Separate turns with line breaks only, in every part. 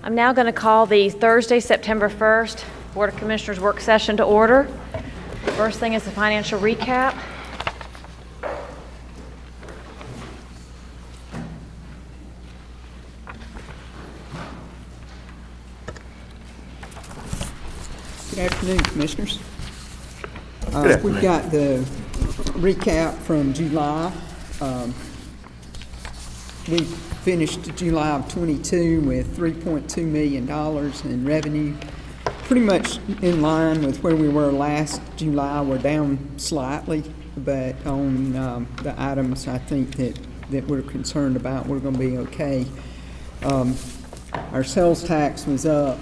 I'm now going to call the Thursday, September 1st Board of Commissioners work session to order. First thing is the financial recap.
Good afternoon, Commissioners. We've got the recap from July. We finished July of 22 with $3.2 million in revenue, pretty much in line with where we were last July. We're down slightly, but on the items I think that we're concerned about, we're going to be okay. Our sales tax was up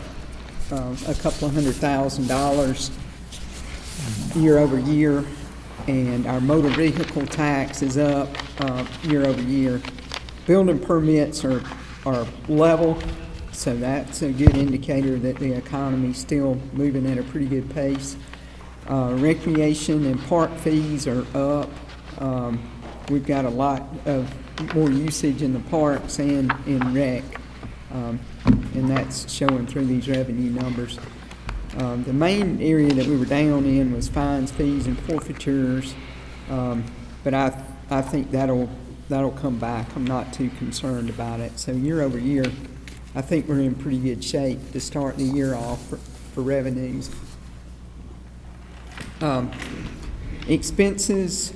a couple of $100,000 year over year, and our motor vehicle tax is up year over year. Building permits are level, so that's a good indicator that the economy's still moving at a pretty good pace. Recreation and park fees are up. We've got a lot of more usage in the parks and in rec, and that's showing through these revenue numbers. The main area that we were down in was fines, fees, and forfeitures, but I think that'll come back. I'm not too concerned about it. So year over year, I think we're in pretty good shape to start the year off for revenues. Expenses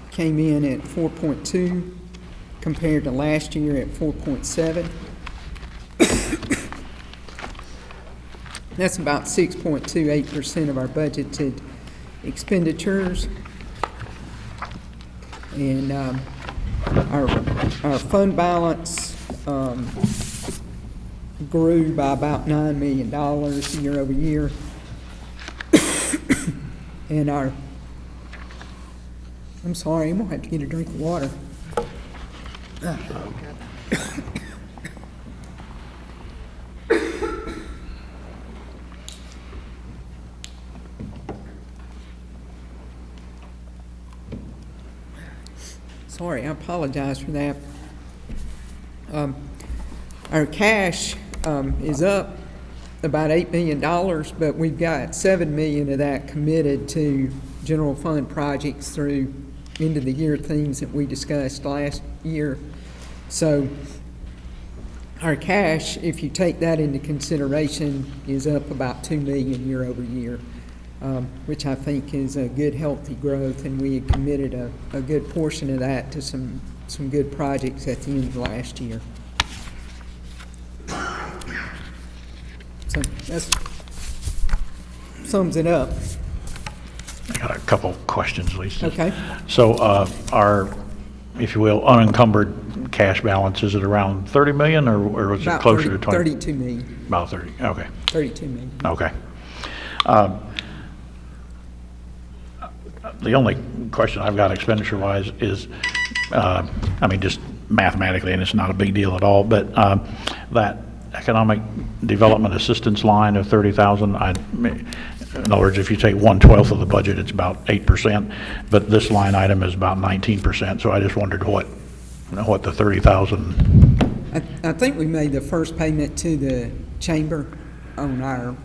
came in at 4.2 compared to last year at 4.7. That's about 6.28% of our budgeted expenditures. And our fund balance grew by about $9 million year over year. And I'm sorry, I'm going to have to get a drink of water. Sorry, I apologize for that. Our cash is up about $8 million, but we've got $7 million of that committed to general fund projects through end of the year things that we discussed last year. So our cash, if you take that into consideration, is up about $2 million year over year. Which I think is a good, healthy growth, and we had committed a good portion of that to some good projects at the end of last year. So that sums it up.
I got a couple questions, Lisa.
Okay.
So our, if you will, unencumbered cash balance, is it around 30 million or was
About
it closer to 20?
32 million.
About 30, okay.
32 million.
Okay. The only question I've got expenditure-wise is, I mean, just mathematically, and it's not a big deal at all, but that economic development assistance line of 30,000, in other words, if you take 1/12 of the budget, it's about 8%, but this line item is about 19%. So I just wondered what the 30,000.
I think we made the first payment to the chamber on our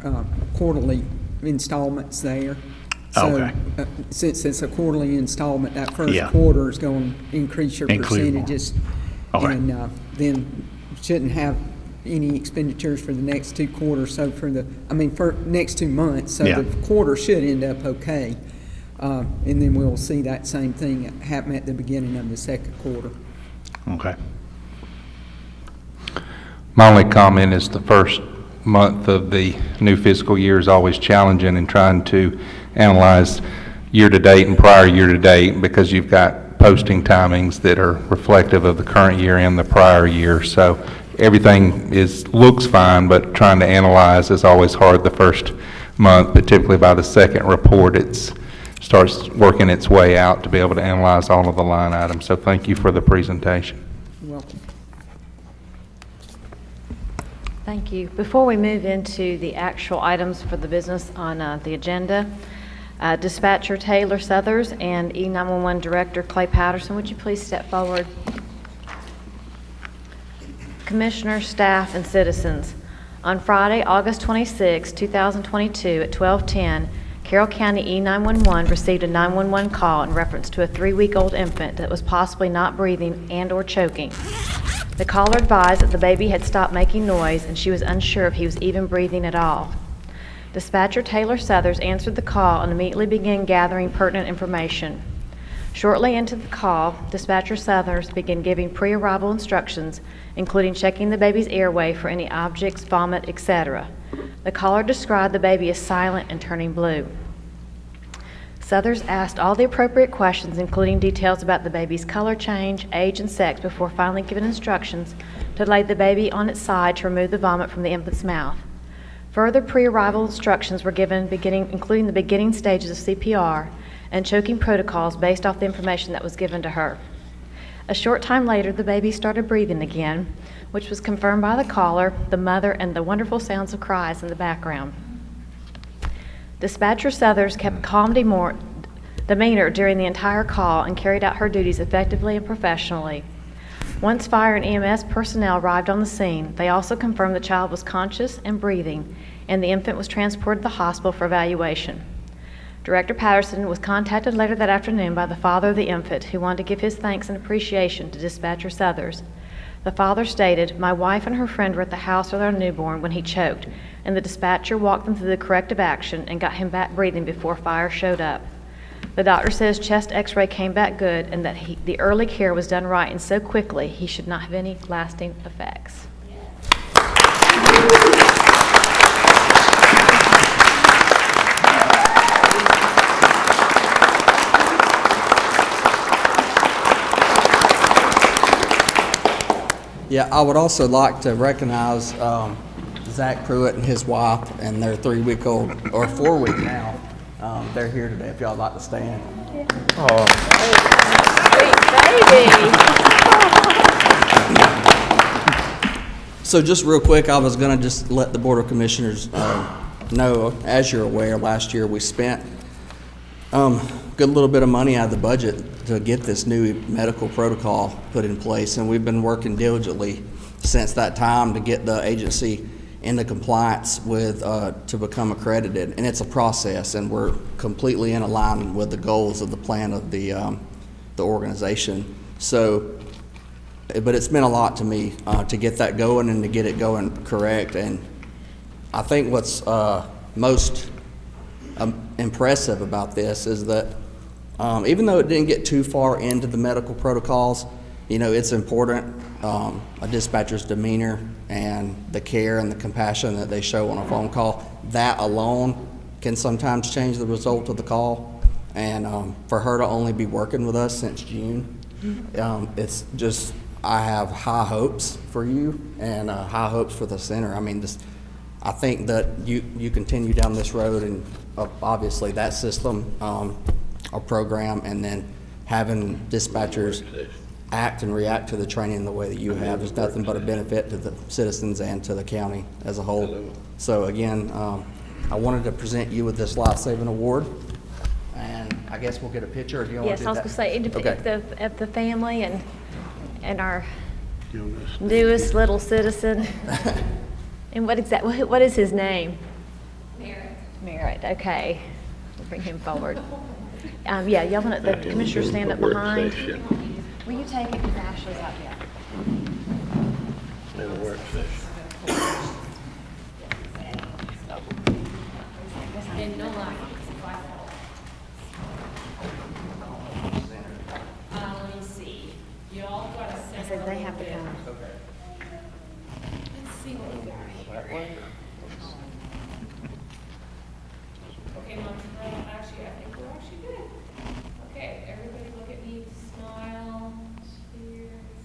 quarterly installments there. So
Okay.
Since it's a quarterly installment, that first quarter is going to increase your percentages.
Okay.
And then shouldn't have any expenditures for the next 2 quarters. So for next 2 months. So the quarter should end up okay. And then we'll see that same thing happen at the beginning of the second quarter.
Okay.
My only comment is the first month of the new fiscal year is always challenging in trying to analyze year-to-date and prior year-to-date, because you've got posting timings that are reflective of the current year and the prior year. So everything looks fine, but trying to analyze is always hard the first month, but typically by the second report it starts working its way out to be able to analyze all of the line items. So thank you for the presentation.
You're welcome.
Thank you. Before we move into the actual items for the business on the agenda, Dispatcher Taylor Southers and E911 Director Clay Patterson, would you please step forward? Commissioners, staff, and citizens, On Friday, August 26, 2022, at 12:10, Carroll County E911 received a 911 call in reference to a 3-week-old infant that was possibly not breathing and/or choking. The caller advised that the baby had stopped making noise and she was unsure if he was even breathing at all. Dispatcher Taylor Southers answered the call and immediately began gathering pertinent information. Shortly into the call, Dispatcher Southers began giving pre-arrival instructions, including checking the baby's airway for any objects, vomit, etc. The caller described the baby as silent and turning blue. Southers asked all the appropriate questions, including details about the baby's color change, age, and sex, before finally giving instructions to lay the baby on its side to remove the vomit from the infant's mouth. Further pre-arrival instructions were given, including the beginning stages of CPR and choking protocols based off the information that was given to her. A short time later, the baby started breathing again, which was confirmed by the caller, the mother, and the wonderful sounds of cries in the background. Dispatcher Southers kept calm demeanor during the entire call and carried out her duties effectively and professionally. Once fire and EMS personnel arrived on the scene, they also confirmed the child was conscious and breathing, and the infant was transported to the hospital for evaluation. Director Patterson was contacted later that afternoon by the father of the infant, who wanted to give his thanks and appreciation to Dispatcher Southers. The father stated, "My wife and her friend were at the house with our newborn when he choked, and the dispatcher walked them through the corrective action and got him back breathing before fire showed up. The doctor says chest x-ray came back good and that the early care was done right, and so quickly he should not have any lasting effects."
Yeah, I would also like to recognize Zach Pruitt and his wife and their 3-week-old, or 4-week now. They're here today, if y'all would like to stand.
Sweet baby.
So just real quick, I was gonna just let the Board of Commissioners know, as you're aware, last year we spent a good little bit of money out of the budget to get this new medical protocol put in place, and we've been working diligently since that time to get the agency into compliance with to become accredited. And it's a process, and we're completely in alignment with the goals of the plan of the organization. So, but it's meant a lot to me to get that going and to get it going correct. And I think what's most impressive about this is that even though it didn't get too far into the medical protocols, you know, it's important, a dispatcher's demeanor and the care and the compassion that they show on a phone call, that alone can sometimes change the result of the call. And for her to only be working with us since June, it's just, I have high hopes for you and high hopes for the center. I mean, I think that you continue down this road, and obviously that system, a program, and then having dispatchers act and react to the training the way that you have is nothing but a benefit to the citizens and to the county as a whole. So again, I wanted to present you with this life-saving award, and I guess we'll get a picture. Or do you want
Yes,
to do
I was
that?
going to say,
Okay.
of the family and our newest little citizen. And what is his name? Merritt, okay. We'll bring him forward. Yeah, y'all want the commissioner stand up behind? Will you take it, because Ashley's up here?
In a work session.
And no lie. Let me see. Y'all got a
I
set.
said they have to come.
Let's see what we got here. Okay, Montreal, actually, I think we're actually good. Okay, everybody look at me, smile, cheers.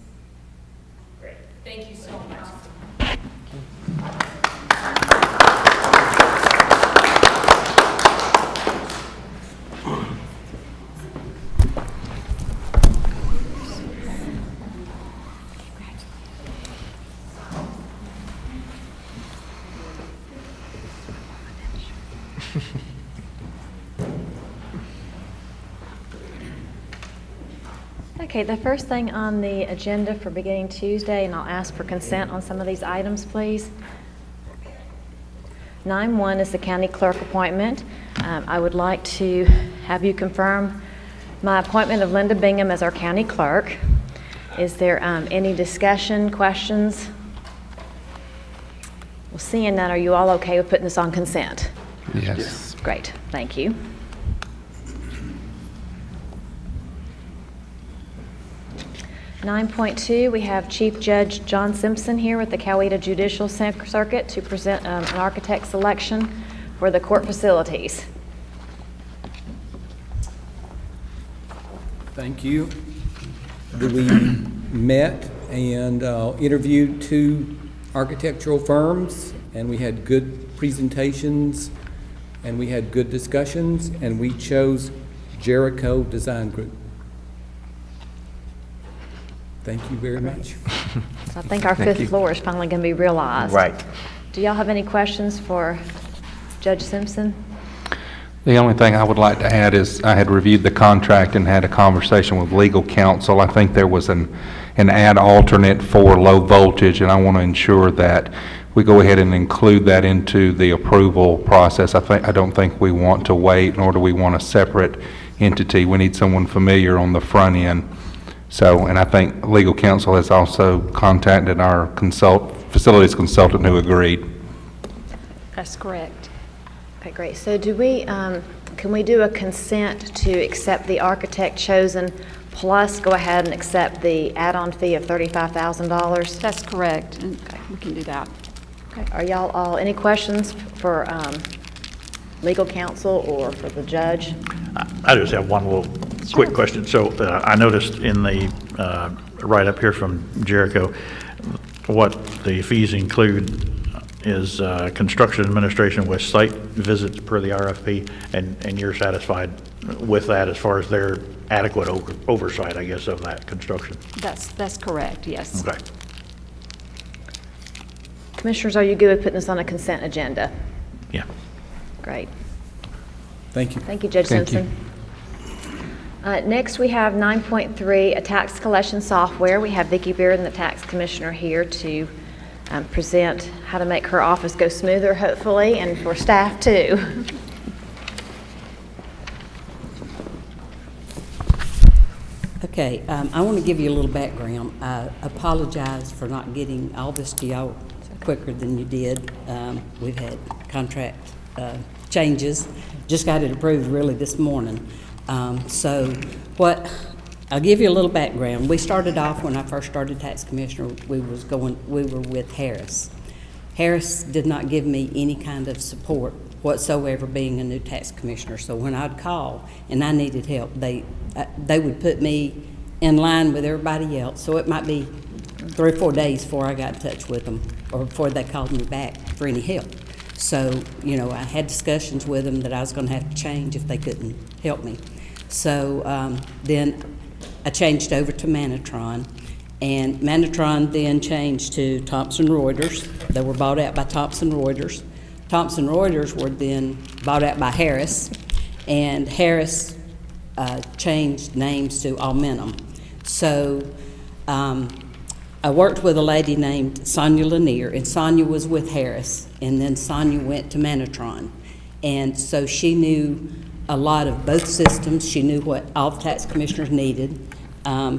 Great, thank you so much.
Okay, the first thing on the agenda for beginning Tuesday, and I'll ask for consent on some of these items, please. 9-1 is the county clerk appointment. I would like to have you confirm my appointment of Linda Bingham as our county clerk. Is there any discussion, questions? Well, seeing none, are you all okay with putting this on consent?
Yes.
Great, thank you. 9.2, we have Chief Judge John Simpson here with the Coweta Judicial Circuit to present an architect selection for the court facilities.
Thank you. We met and interviewed 2 architectural firms, and we had good presentations, and we had good discussions, and we chose Jericho Design Group. Thank you very much.
So I think our
Thank
fifth
you.
floor is finally going to be realized.
Right.
Do y'all have any questions for Judge Simpson?
The only thing I would like to add is I had reviewed the contract and had a conversation with legal counsel. I think there was an add alternate for low voltage, and I want to ensure that we go ahead and include that into the approval process. I don't think we want to wait, nor do we want a separate entity. We need someone familiar on the front end. So, and I think legal counsel has also contacted our facilities consultant who agreed.
That's correct.
Okay, great. So do we, can we do a consent to accept the architect chosen plus go ahead and accept the add-on fee of $35,000?
That's correct. Okay, we can do that.
Okay. Are y'all all, any questions for legal counsel or for the judge?
I just have one little quick question. So I noticed in the write-up here from Jericho, what the fees include is construction administration with site visits per the RFP, and you're satisfied with that as far as their adequate oversight, I guess, of that construction?
That's correct, yes.
Okay.
Commissioners, are you good with putting this on a consent agenda?
Yeah.
Great.
Thank you.
Thank you, Judge
Thank you.
Simpson. Next, we have 9.3, a tax collection software. We have Vicki Bearden, the tax commissioner, here to present how to make her office go smoother, hopefully, and for staff too.
Okay, I want to give you a little background. I apologize for not getting all this to y'all quicker than you did. We've had contract changes, just got it approved really this morning. I'll give you a little background. We started off, when I first started tax commissioner, we were with Harris. Harris did not give me any kind of support whatsoever being a new tax commissioner. So when I'd call and I needed help, they would put me in line with everybody else. So it might be 3 or 4 days before I got in touch with them or before they called me back for any help. So, you know, I had discussions with them that I was going to have to change if they couldn't help me. So then I changed over to Manatron, and Manatron then changed to Thomson Reuters. They were bought out by Thomson Reuters. Thomson Reuters were then bought out by Harris, and Harris changed names to Almenum. So I worked with a lady named Sonia Lanier, and Sonia was with Harris, and then Sonia went to Manatron. And so she knew a lot of both systems. She knew what all the tax commissioners needed.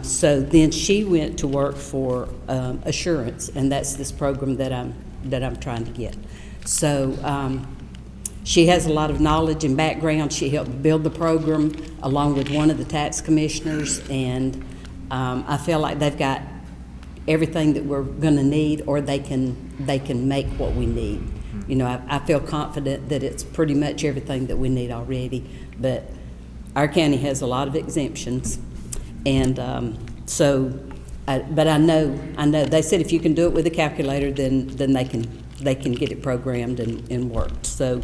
So then she went to work for Assurance, and that's this program that I'm trying to get. So she has a lot of knowledge and background. She helped build the program along with one of the tax commissioners, and I feel like they've got everything that we're going to need, or they can make what we need. You know, I feel confident that it's pretty much everything that we need already, but our county has a lot of exemptions, and but I know they said if you can do it with a calculator, then they can get it programmed and worked. So,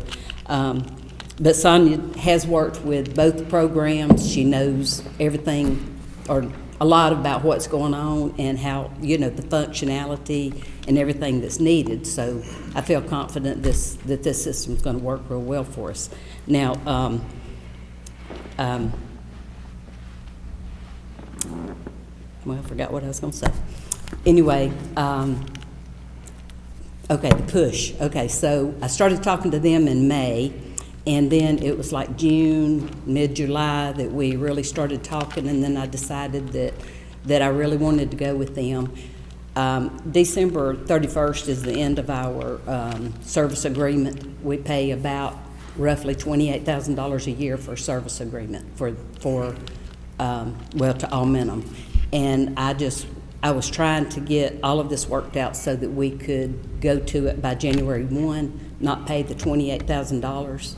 but Sonia has worked with both programs. She knows everything, or a lot about what's going on and how, you know, the functionality and everything that's needed. So I feel confident that this system is going to work real well for us. Now, well, I forgot what I was going to say. Anyway, Okay, the push. Okay, so I started talking to them in May, and then it was like June, mid-July that we really started talking, and then I decided that I really wanted to go with them. December 31st is the end of our service agreement. We pay about roughly $28,000 a year for a service agreement for to all minimum. And I was trying to get all of this worked out so that we could go to it by January 1, not pay the $28,000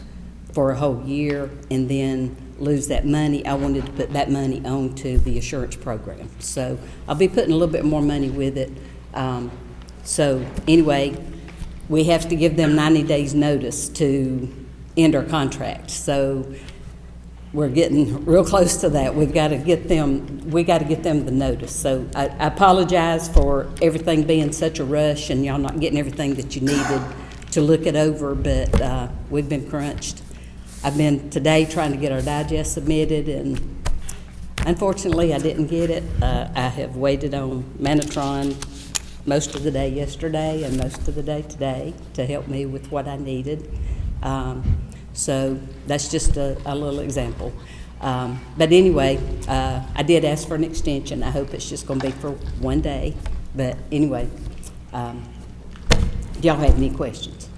for a whole year and then lose that money. I wanted to put that money onto the assurance program. So I'll be putting a little bit more money with it. So anyway, we have to give them 90 days notice to end our contract. So we're getting real close to that. We got to get them the notice. So I apologize for everything being such a rush and y'all not getting everything that you needed to look it over, but we've been crunched. I've been today trying to get our digest submitted, and unfortunately I didn't get it. I have waited on Manatron most of the day yesterday and most of the day today to help me with what I needed. So that's just a little example. But anyway, I did ask for an extension. I hope it's just going to be for one day. But anyway, do y'all have any questions?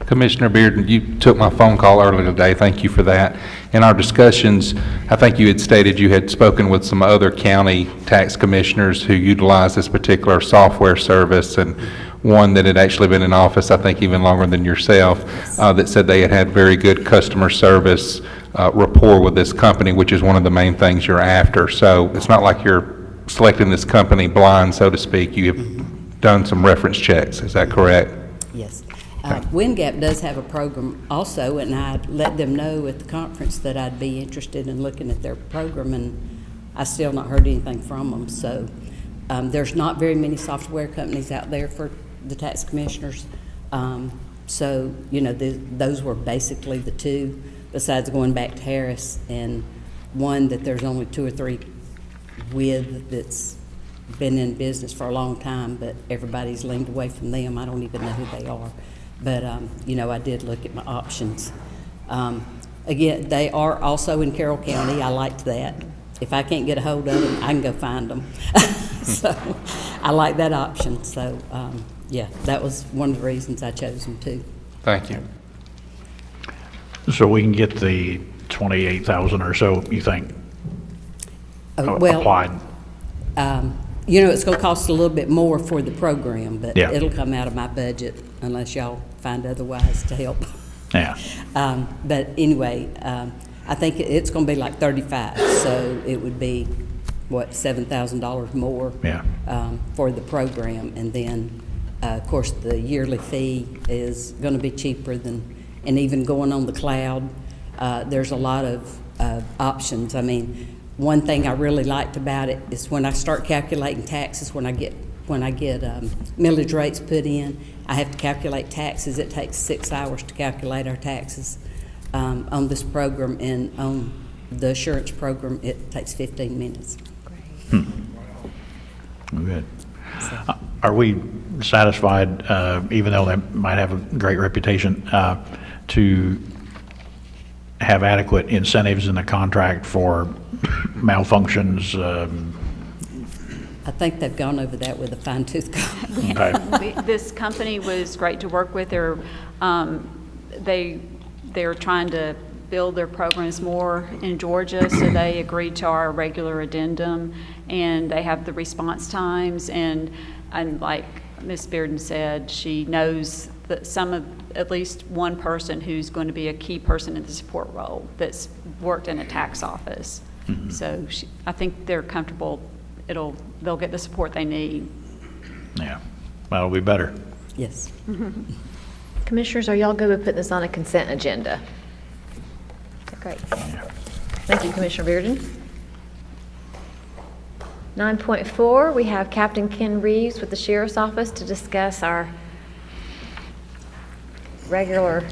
Commissioner Bearden, you took my phone call earlier today. Thank you for that. In our discussions, I think you had stated you had spoken with some other county tax commissioners who utilize this particular software service, and one that had actually been in office, I think even longer than yourself, that said they had had very good customer service rapport with this company, which is one of the main things you're after. So it's not like you're selecting this company blind, so to speak. You have done some reference checks. Is that correct?
Yes. WinGap does have a program also, and I let them know at the conference that I'd be interested in looking at their program, and I still not heard anything from them. So there's not very many software companies out there for the tax commissioners. So, you know, those were basically the two, besides going back to Harris, and one that there's only 2 or 3 with that's been in business for a long time, but everybody's leaned away from them. I don't even know who they are. But, you know, I did look at my options. Again, they are also in Carroll County. I liked that. If I can't get a hold of them, I can go find them. So I like that option. So, yeah, that was one of the reasons I chose them too.
Thank you.
So we can get the 28,000 or so, you think,
Well,
applied?
you know, it's going to cost a little bit more for the program, but
Yeah.
it'll come out of my budget unless y'all find otherwise to help.
Yeah.
But anyway, I think it's going to be like 35, so it would be, what, $7,000 more
Yeah.
for the program. And then, of course, the yearly fee is going to be cheaper than, and even going on the cloud, there's a lot of options. I mean, one thing I really liked about it is when I start calculating taxes, when I get millage rates put in, I have to calculate taxes. It takes 6 hours to calculate our taxes on this program, and on the assurance program, it takes 15 minutes.
Good. Are we satisfied, even though they might have a great reputation, to have adequate incentives in the contract for malfunctions?
I think they've gone over that with a fine-tooth comb.
Okay.
This company was great to work with. They're trying to build their programs more in Georgia, so they agreed to our regular addendum, and they have the response times, and like Ms. Bearden said, she knows that at least one person who's going to be a key person in the support role that's worked in a tax office. Mm-hmm. So I think they're comfortable. They'll get the support they need.
Yeah, that'll be better.
Yes.
Commissioners, are y'all good with putting this on a consent agenda? Okay, great. Thank you, Commissioner Bearden. 9.4, we have Captain Ken Reeves with the Sheriff's Office to discuss our regular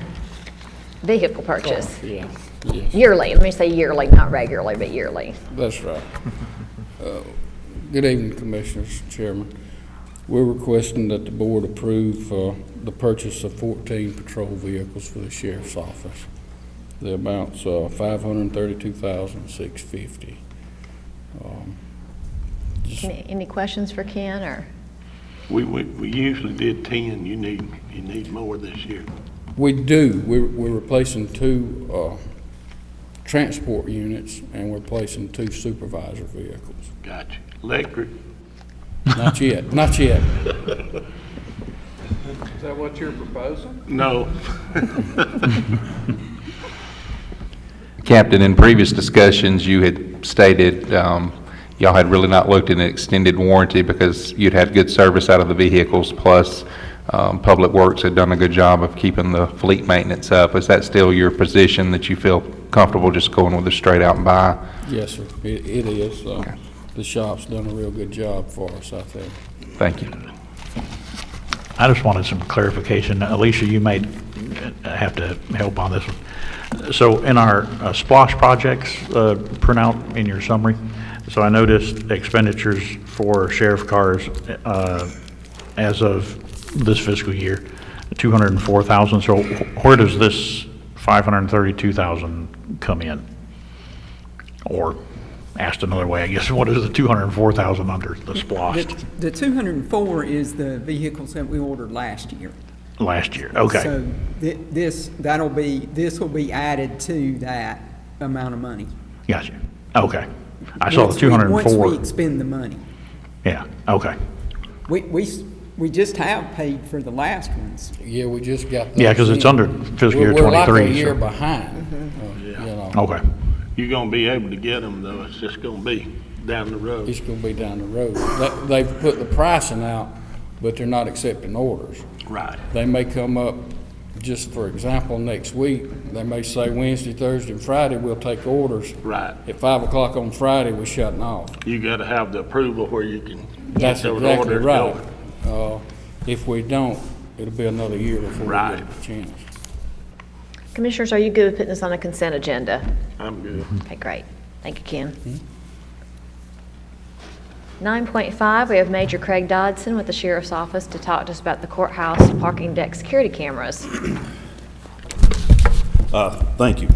vehicle purchase.
Yeah, yes,
Yearly, let me say yearly, not regularly, but yearly.
that's right. Good evening, Commissioners, Chairman. We're requesting that the board approve the purchase of 14 patrol vehicles for the sheriff's office. The amount's $532,650.
Any questions for Ken, or?
We usually did 10, you need more this year.
We do. We're replacing 2 transport units, and we're replacing 2 supervisor vehicles.
Gotcha. Electric?
Not yet, not yet.
Is that what you're proposing?
No.
Captain, in previous discussions, you had stated y'all had really not looked at an extended warranty because you'd had good service out of the vehicles, plus Public Works had done a good job of keeping the fleet maintenance up. Is that still your position, that you feel comfortable just going with a straight out and buy?
Yes, sir. It is.
Okay.
The shop's done a real good job for us, I think.
Thank you.
I just wanted some clarification. Alicia, you may have to help on this one. So in our SPLOST projects printout in your summary, so I noticed expenditures for sheriff cars as of this fiscal year, 204,000. So where does this 532,000 come in? Or asked another way, I guess, what is the 204,000 under the SPLOST?
The 204 is the vehicles that we ordered last year.
Last year, okay.
So this will be added to that amount of money.
Gotcha. Okay. I saw the 204.
Once we expend the money.
Yeah, okay.
We just have paid for the last ones.
Yeah, we just got those.
Yeah, because it's
in.
under fiscal year 23.
We're like a year
so-
behind, you know.
Okay.
You're gonna be able to get them, though. It's just gonna be down the road.
It's gonna be down the road. They've put the pricing out, but they're not accepting orders.
Right.
They may come up, just for example, next week, they may say Wednesday, Thursday, and Friday, we'll take orders.
Right.
At 5 o'clock on Friday, we're shutting off.
You gotta have the approval where you can get
That's
those
exactly
orders
right.
going.
If we don't, it'll be another year before we
Right.
get the chance.
Commissioners, are you good with putting this on a consent agenda?
I'm good.
Okay, great. Thank you, Ken. 9.5, we have Major Craig Dodson with the Sheriff's Office to talk to us about the courthouse parking deck security cameras.
Thank you.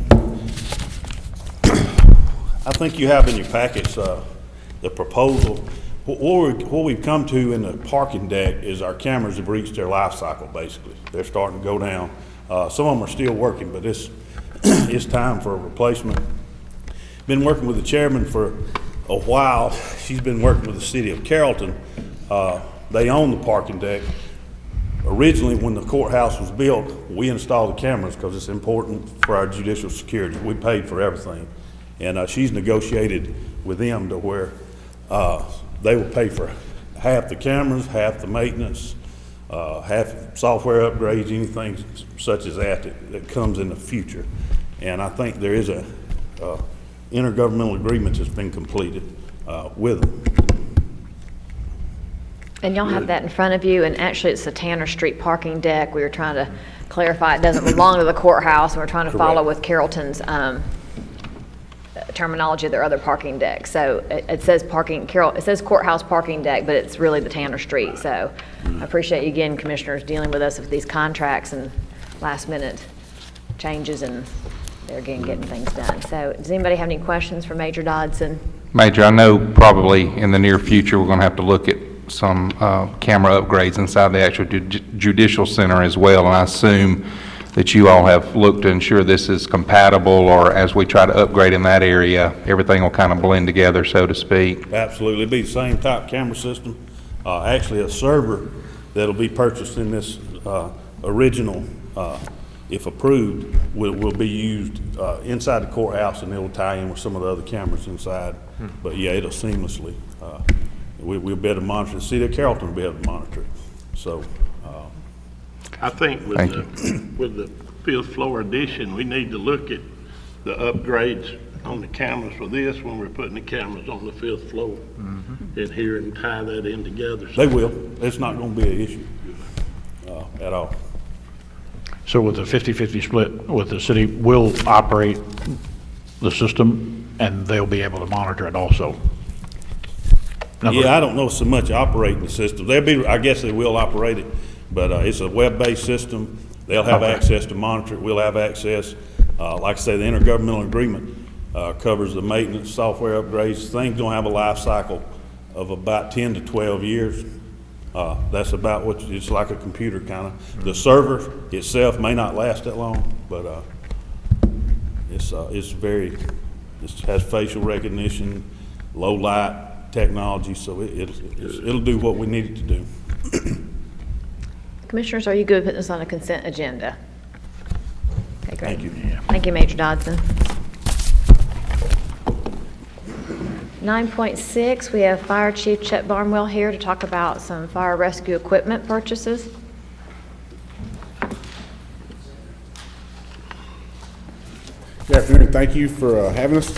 I think you have in your packets the proposal. What we've come to in the parking deck is our cameras have reached their life cycle, basically. They're starting to go down. Some of them are still working, but it's time for a replacement. Been working with the chairman for a while. She's been working with the city of Carrollton. They own the parking deck. Originally, when the courthouse was built, we installed the cameras because it's important for our judicial security. We paid for everything. And she's negotiated with them to where they will pay for half the cameras, half the maintenance, half software upgrades, anything such as that comes in the future. And I think there is a intergovernmental agreement that's been completed with them.
And y'all have that in front of you, and actually it's the Tanner Street parking deck. We were trying to clarify it doesn't belong to the courthouse, and we're trying to follow with Carrollton's terminology of their other parking deck. So it says it says courthouse parking deck, but it's really the Tanner Street. So I appreciate you again, Commissioners, dealing with us with these contracts and last minute changes, and they're again getting things done. So does anybody have any questions for Major Dodson?
Major, I know probably in the near future, we're going to have to look at some camera upgrades inside the actual judicial center as well, and I assume that you all have looked to ensure this is compatible, or as we try to upgrade in that area, everything will kind of blend together, so to speak.
Absolutely. It'll be the same type camera system. Actually, a server that'll be purchased in this original, if approved, will be used inside the courthouse, and it'll tie in with some of the other cameras inside. But yeah, it'll seamlessly, we'll be able to monitor. The city of Carrollton will be able to monitor it. So,
I think with the fifth floor addition, we need to look at the upgrades on the cameras for this when we're putting the cameras on the fifth floor in here and tie that in together.
they will. It's not going to be an issue at all.
So with the 50-50 split, with the city will operate the system, and they'll be able to monitor it also.
Yeah, I don't know so much operating the system. I guess they will operate it, but it's a web-based system. They'll have access to monitor it. We'll have access. Like I say, the intergovernmental agreement covers the maintenance, software upgrades. Things don't have a life cycle of about 10 to 12 years. That's about what, it's like a computer kind of. The server itself may not last that long, but it has facial recognition, low light technology, so it'll do what we need it to do.
Commissioners, are you good with putting this on a consent agenda? Okay, great.
Thank you.
Thank you, Major Dodson. 9.6, we have Fire Chief Chet Barnwell here to talk about some fire rescue equipment purchases.
Good afternoon. Thank you for having us.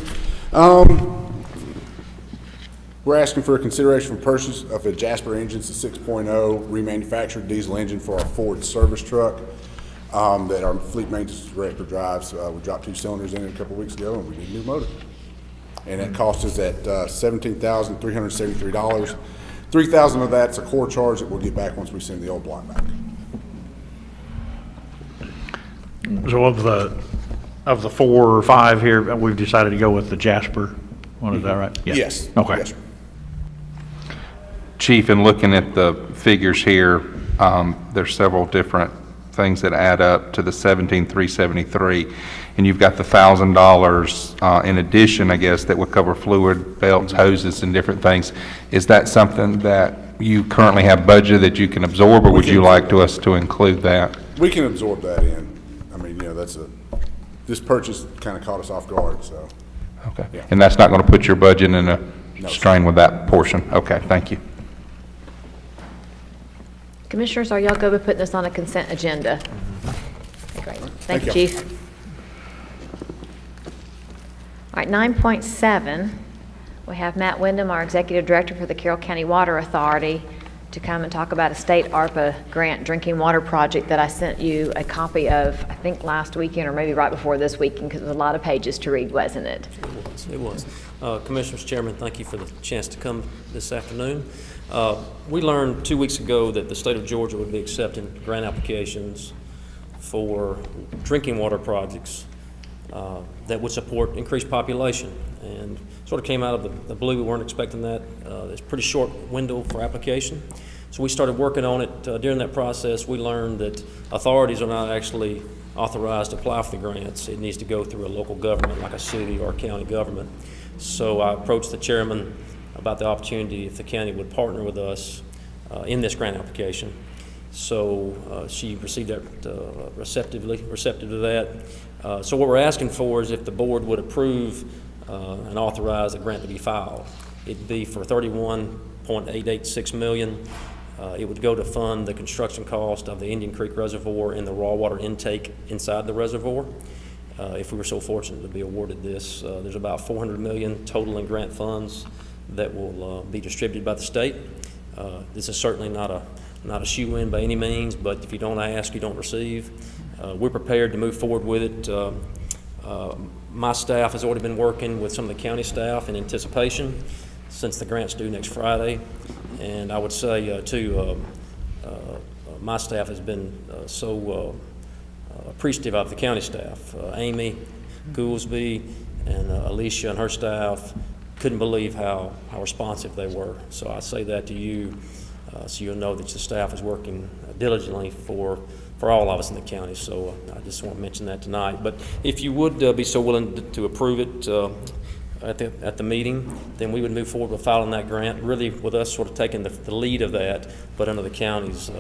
We're asking for a consideration for purchase of a Jasper Engines, a 6.0 remanufactured diesel engine for our Ford service truck that our fleet maintenance director drives. We dropped 2 cylinders in it a couple weeks ago, and we need a new motor. And it cost us at $17,373. $3,000 of that's a core charge that we'll get back once we send the old block back.
So of the 4 or 5 here, we've decided to go with the Jasper one, is that right? Yeah.
Yes.
Okay.
Yes, sir.
Chief, in looking at the figures here, there's several different things that add up to the $17,373, and you've got the $1,000 in addition, I guess, that would cover fluid, belts, hoses, and different things. Is that something that you currently have budgeted that you can absorb, or would you like us to include that?
We can absorb that in. I mean, this purchase kind of caught us off guard, so.
Okay.
Yeah.
And that's not going to put your budget in a
No,
strain with that portion? Okay, thank you.
Commissioners, are y'all good with putting this on a consent agenda? Okay, great. Thank you,
you.
Chief. All right, 9.7, we have Matt Wyndham, our Executive Director for the Carroll County Water Authority, to come and talk about a state ARPA grant drinking water project that I sent you a copy of, I think last weekend or maybe right before this weekend, because it was a lot of pages to read, wasn't it?
It was. Commissioners, Chairman, thank you for the chance to come this afternoon. We learned 2 weeks ago that the state of Georgia would be accepting grant applications for drinking water projects that would support increased population. And sort of came out of the blue. We weren't expecting that. It's a pretty short window for application. So we started working on it. During that process, we learned that authorities are not actually authorized to apply for the grants. It needs to go through a local government, like a city or a county government. So I approached the chairman about the opportunity if the county would partner with us in this grant application. So she received that receptive to that. So what we're asking for is if the board would approve and authorize a grant to be filed. It'd be for $31.886 million. It would go to fund the construction cost of the Indian Creek Reservoir and the raw water intake inside the reservoir. If we were so fortunate to be awarded this, there's about $400 million total in grant funds that will be distributed by the state. This is certainly not a shoe-in by any means, but if you don't ask, you don't receive. We're prepared to move forward with it. My staff has already been working with some of the county staff in anticipation since the grant's due next Friday. And I would say, too, my staff has been so appreciative of the county staff. Amy Goolsby and Alicia and her staff couldn't believe how responsive they were. So I say that to you so you'll know that the staff is working diligently for all of us in the county. So I just want to mention that tonight. But if you would be so willing to approve it at the meeting, then we would move forward with filing that grant, really with us sort of taking the lead of that, but under the county's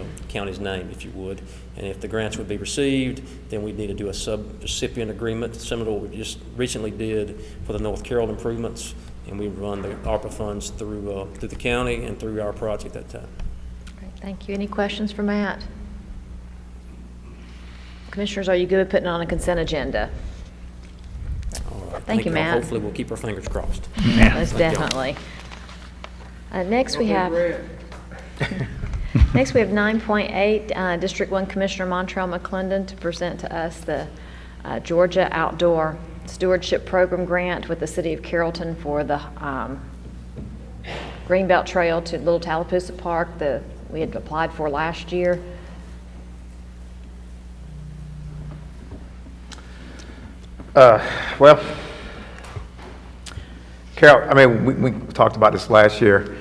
name, if you would. And if the grants would be received, then we'd need to do a sub-recipient agreement, similar to what we just recently did for the North Carroll improvements, and we run the ARPA funds through the county and through our project at that time.
Great, thank you. Any questions for Matt? Commissioners, are you good with putting it on a consent agenda?
All right.
Thank you,
y'all.
Matt.
Hopefully we'll keep our fingers crossed.
Most
Thank y'all.
definitely. Next we have 9.8, District 1 Commissioner Montrell McClendon to present to us the Georgia Outdoor Stewardship Program Grant with the City of Carrollton for the Greenbelt Trail to Little Tallapoosa Park, we had applied for last year.
Well, Carol, I mean, we talked about this last year,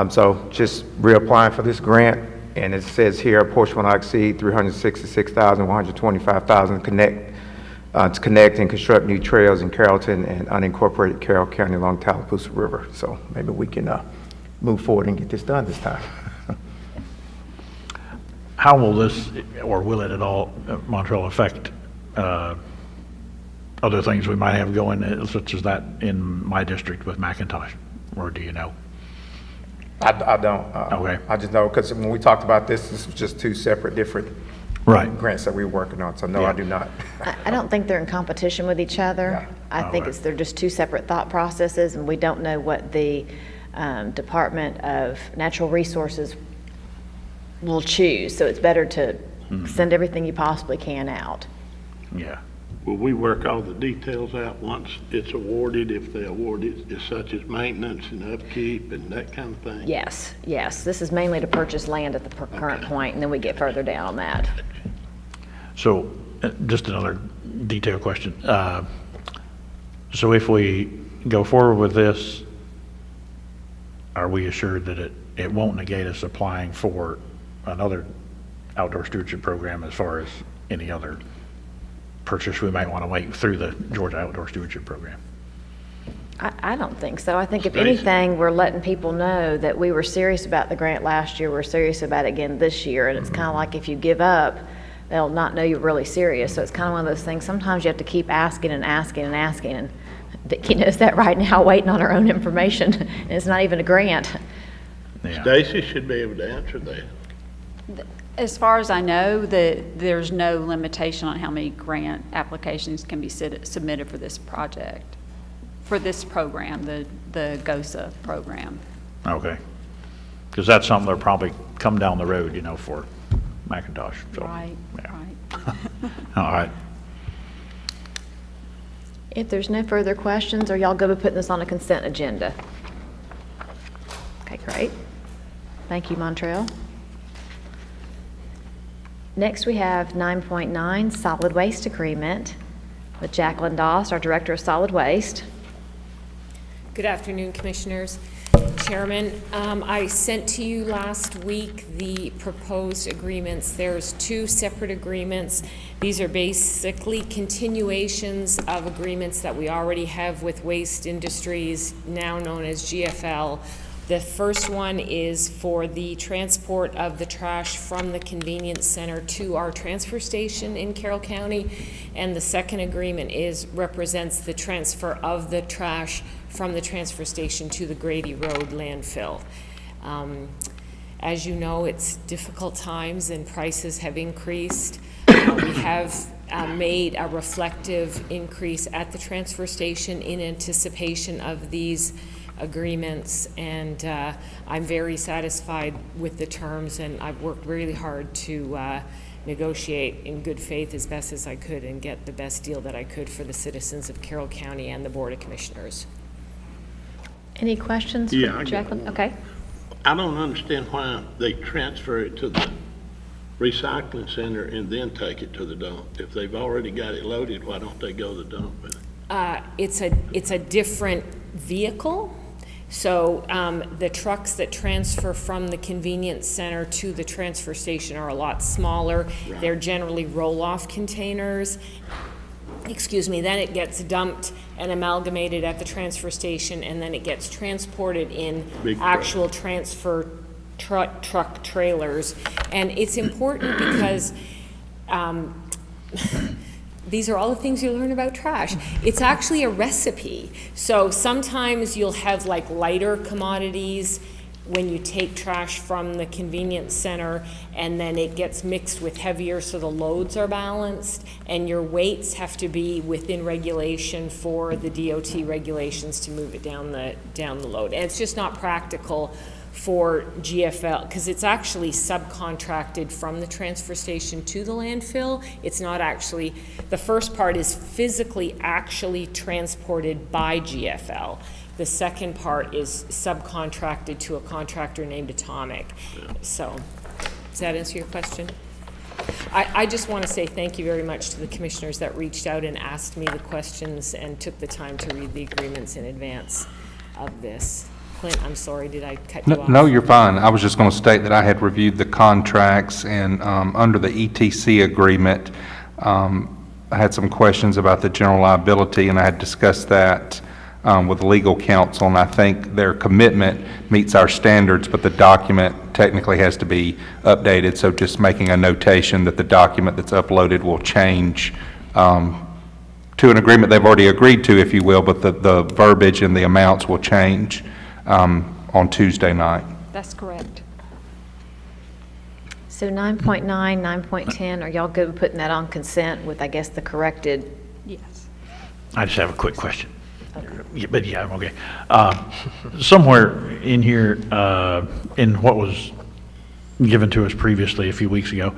so just reapplying for this grant, and it says here, a portion will not exceed $366,125,000 to connect and construct new trails in Carrollton and unincorporated Carroll County along Tallapoosa River. So maybe we can move forward and get this done this time.
How will this, or will it at all, Montreal, affect other things we might have going, such as that in my district with McIntosh, or do you know?
I don't.
Okay.
I just know, because when we talked about this was just two separate, different grants that we were working on, so no, I do not.
I don't think they're in competition with each other.
Yeah.
I think they're just two separate thought processes, and we don't know what the Department of Natural Resources will choose, so it's better to send everything you possibly can out.
Yeah.
Will we work all the details out once it's awarded, if they award it, such as maintenance and upkeep and that kind of thing?
Yes, yes. This is mainly to purchase land at the current point, and then we get further down on that.
So, just another detailed question. So if we go forward with this, are we assured that it won't negate us applying for another outdoor stewardship program as far as any other purchase we might want to wait through the Georgia Outdoor Stewardship Program?
I don't think so. I think if
Stacy?
anything, we're letting people know that we were serious about the grant last year, we're serious about it again this year, and it's kind of like if you give up, they'll not know you're really serious. So it's kind of one of those things, sometimes you have to keep asking and asking and asking, and Vicki knows that right now, waiting on her own information, and it's not even a grant.
Stacy should be able to answer that.
As far as I know, there's no limitation on how many grant applications can be submitted for this project, for this program, the GOSA program.
Okay. Because that's something that'll probably come down the road, for McIntosh. So,
Right,
yeah.
right.
All right.
If there's no further questions, are y'all good with putting this on a consent agenda? Okay, great. Thank you, Montreal. Next, we have 9.9, Solid Waste Agreement with Jacqueline Doss, our Director of Solid Waste.
Good afternoon, Commissioners. Chairman, I sent to you last week the proposed agreements. There's two separate agreements. These are basically continuations of agreements that we already have with Waste Industries, now known as GFL. The first one is for the transport of the trash from the convenience center to our transfer station in Carroll County. And the second agreement represents the transfer of the trash from the transfer station to the Grady Road landfill. As you know, it's difficult times and prices have increased. We have made a reflective increase at the transfer station in anticipation of these agreements, and I'm very satisfied with the terms, and I've worked really hard to negotiate in good faith as best as I could and get the best deal that I could for the citizens of Carroll County and the Board of Commissioners.
Any questions
Yeah,
for
I got
Jacqueline?
one.
Okay.
I don't understand why they transfer it to the recycling center and then take it to the dump. If they've already got it loaded, why don't they go to the dump with it?
It's a different vehicle. So the trucks that transfer from the convenience center to the transfer station are a lot smaller.
Right.
They're generally roll-off containers. Excuse me, then it gets dumped and amalgamated at the transfer station, and then it gets transported in
Big
actual transfer truck trailers. And it's important because these are all the things you learn about trash. It's actually a recipe. So sometimes you'll have like lighter commodities when you take trash from the convenience center, and then it gets mixed with heavier so the loads are balanced, and your weights have to be within regulation for the DOT regulations to move it down the load. And it's just not practical for GFL, because it's actually subcontracted from the transfer station to the landfill. It's not actually, the first part is physically actually transported by GFL, The second part is subcontracted to a contractor named Atomic. So, does that answer your question? I just want to say thank you very much to the commissioners that reached out and asked me the questions and took the time to read the agreements in advance of this. Clint, I'm sorry, did I cut you off?
No, you're fine. I was just going to state that I had reviewed the contracts, and under the ETC agreement, I had some questions about the general liability, and I had discussed that with legal counsel, and I think their commitment meets our standards, but the document technically has to be updated, so just making a notation that the document that's uploaded will change to an agreement they've already agreed to, if you will, but the verbiage and the amounts will change on Tuesday night.
That's correct.
So 9.9, 9.10, are y'all good with putting that on consent with, I guess, the corrected?
Yes.
I just have a quick question. Yeah, but yeah, okay. Somewhere in here, in what was given to us previously a few weeks ago,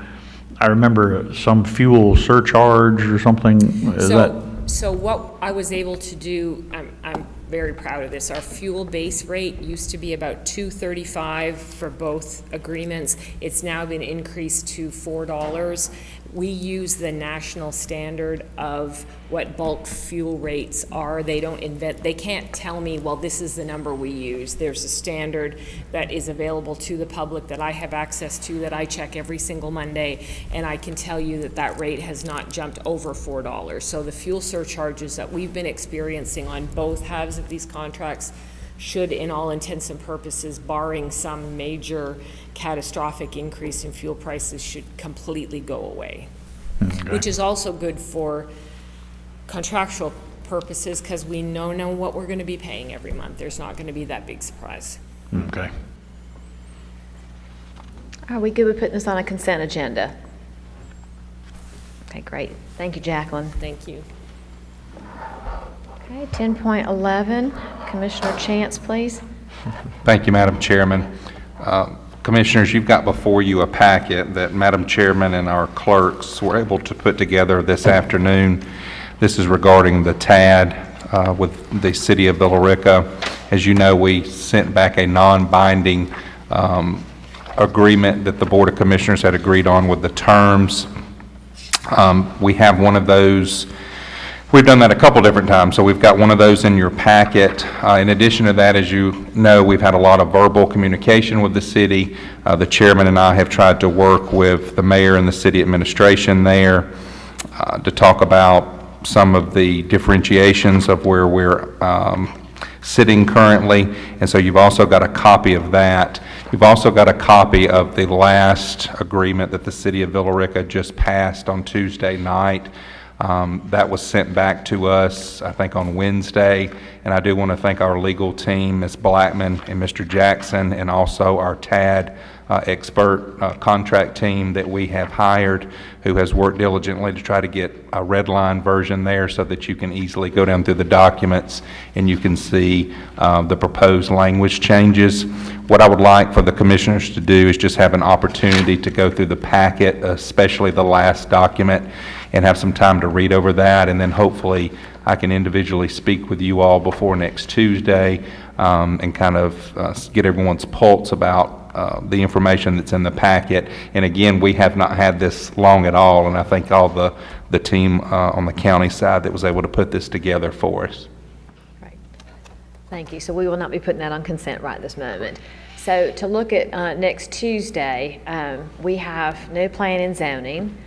I remember some fuel surcharge or something. Is that?
So what I was able to do, I'm very proud of this. Our fuel base rate used to be about $2.35 for both agreements. It's now been increased to $4. We use the national standard of what bulk fuel rates are. They don't invent, they can't tell me, well, this is the number we use. There's a standard that is available to the public that I have access to, that I check every single Monday, and I can tell you that that rate has not jumped over $4. So the fuel surcharges that we've been experiencing on both halves of these contracts should, in all intents and purposes, barring some major catastrophic increase in fuel prices, should completely go away. Okay. Which is also good for contractual purposes, because we know what we're going to be paying every month. There's not going to be that big surprise.
Okay.
Are we good with putting this on a consent agenda? Okay, great. Thank you, Jacqueline.
Thank you.
Okay, 10.11, Commissioner Chance, please.
Thank you, Madam Chairman. Commissioners, you've got before you a packet that Madam Chairman and our clerks were able to put together this afternoon. This is regarding the TAD with the City of Billerica. As you know, we sent back a non-binding agreement that the Board of Commissioners had agreed on with the terms. We have one of those. We've done that a couple different times, so we've got one of those in your packet. In addition to that, as you know, we've had a lot of verbal communication with the city. The chairman and I have tried to work with the mayor and the city administration there to talk about some of the differentiations of where we're sitting currently, and so you've also got a copy of that. You've also got a copy of the last agreement that the City of Billerica just passed on Tuesday night. That was sent back to us, I think, on Wednesday, and I do want to thank our legal team, Ms. Blackman and Mr. Jackson, and also our TAD expert contract team that we have hired, who has worked diligently to try to get a red line version there so that you can easily go down through the documents and you can see the proposed language changes. What I would like for the commissioners to do is just have an opportunity to go through the packet, especially the last document, and have some time to read over that, and then hopefully I can individually speak with you all before next Tuesday and kind of get everyone's pulse about the information that's in the packet. And again, we have not had this long at all, and I thank all the team on the county side that was able to put this together for us.
Right. Thank you. So we will not be putting that on consent right this moment. So to look at next Tuesday, we have no plan in zoning.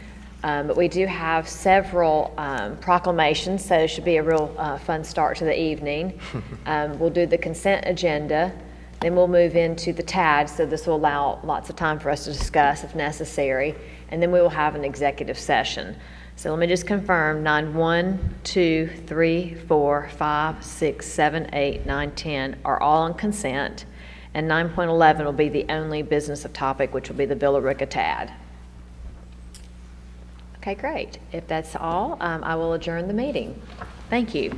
But we do have several proclamations, so it should be a real fun start to the evening. We'll do the consent agenda, then we'll move into the TAD, so this will allow lots of time for us to discuss if necessary, and then we will have an executive session. So let me just confirm, 9.1, 2, 3, 4, 5, 6, 7, 8, 9, 10 are all on consent, and 9.11 will be the only business of topic, which will be the Billerica TAD. Okay, great. If that's all, I will adjourn the meeting. Thank you.